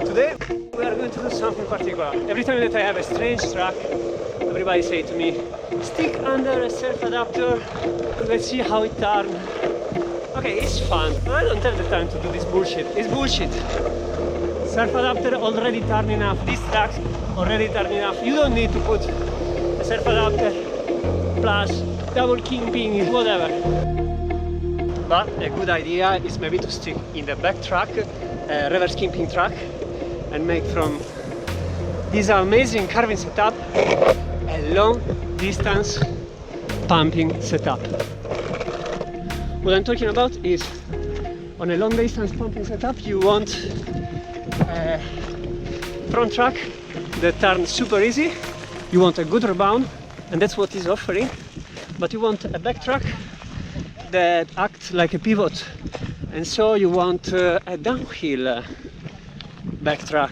Today we are going to do something particular. Every time that I have a strange track, everybody say to me, stick under a self-adapter, let's see how it turns. Okay, it's fun, but I don't have the time to do this bullshit. It's bullshit. Self-adapter already turned enough. This track already turned enough. You don't need to put a self-adapter plus double kingpin, whatever. But a good idea is maybe to stick in the Backtrack, reverse kingpin track, and make from this amazing carving setup a long distance pumping setup. What I'm talking about is on a long distance pumping setup you want a front track that turns super easy, you want a good rebound, and that's what he's offering, but you want a back track that acts like a pivot, and so you want a downhill back track,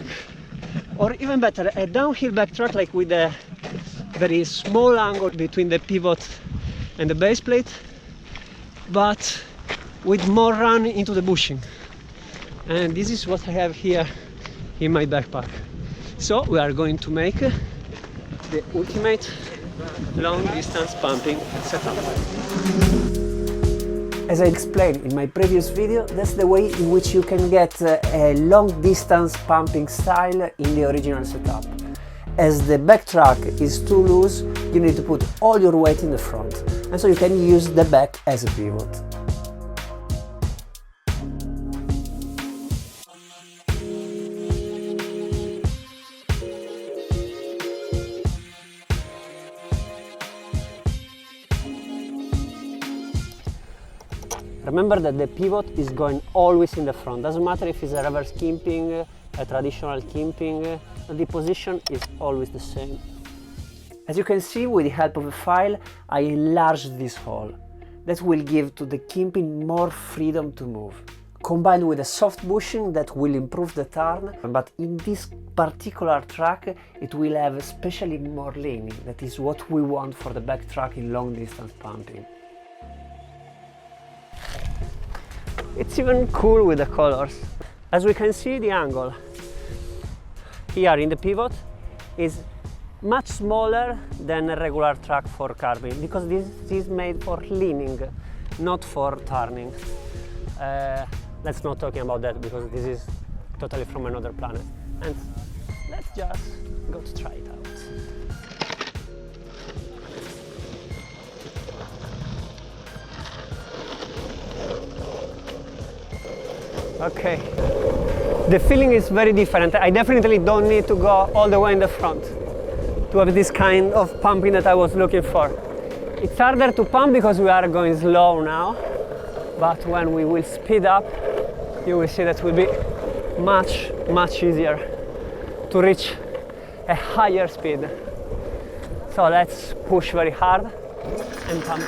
or even better, a downhill back track like with a very small angle between the pivot and the base plate, but with more run into the bushing. And this is what I have here in my backpack. So we are going to make the ultimate long distance pumping setup. As I explained in my previous video, that's the way in which you can get a long distance pumping style in the original setup. As the backtrack is too loose, you need to put all your weight in the front, and so you can use the back as a pivot. Remember that the pivot is going always in the front. Doesn't matter if it's a reverse kimping, a traditional kimping, the position is always the same. As you can see, with the help of a file, I enlarged this hole. That will give to the kimping more freedom to move, combined with a soft bushing that will improve the turn, but in this particular track it will have especially more leaning. That is what we want for the back track in long distance pumping. It's even cool with the colors. As we can see, the angle here in the pivot is much smaller than a regular track for carving, because this is made for leaning, not for turning. Let's not talk about that, because this is totally from another planet. And let's just go to try it out. Okay, the feeling is very different. I definitely don't need to go all the way in the front to have this kind of pumping that I was looking for. It's harder to pump because we are going slow now, but when we will speed up, you will see that will be much easier to reach a higher speed. So let's push very hard and pump.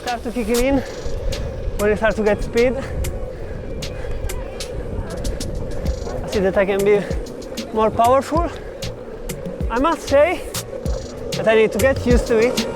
Start to kick in when you start to get speed. I see that I can be more powerful. I must say that I need to get used to it.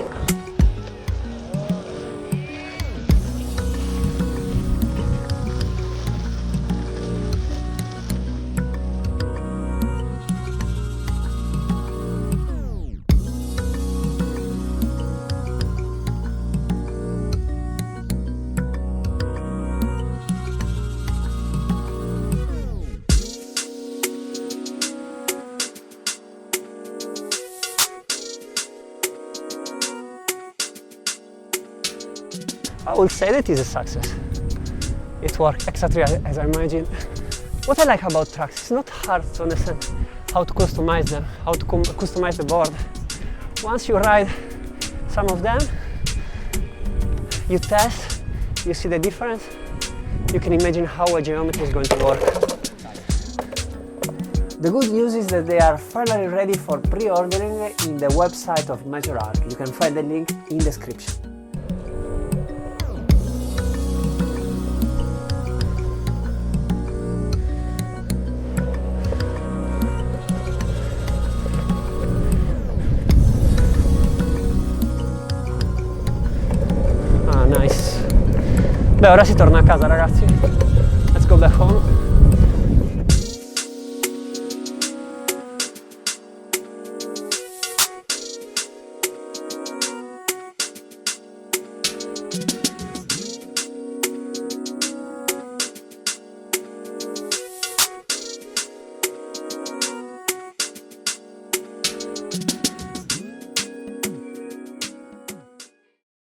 I would say that it's a success. It worked exactly as I imagined. What I like about tracks, it's not hard to understand how to customize them, how to customize the board. Once you ride some of them, you test, you see the difference, you can imagine how a geometry is going to work. The good news is that they are finally ready for pre-ordering in the website of Major Arc. You can find the link in description. Ah, nice. Beh, ora si torna a casa, ragazzi. Let's go back home.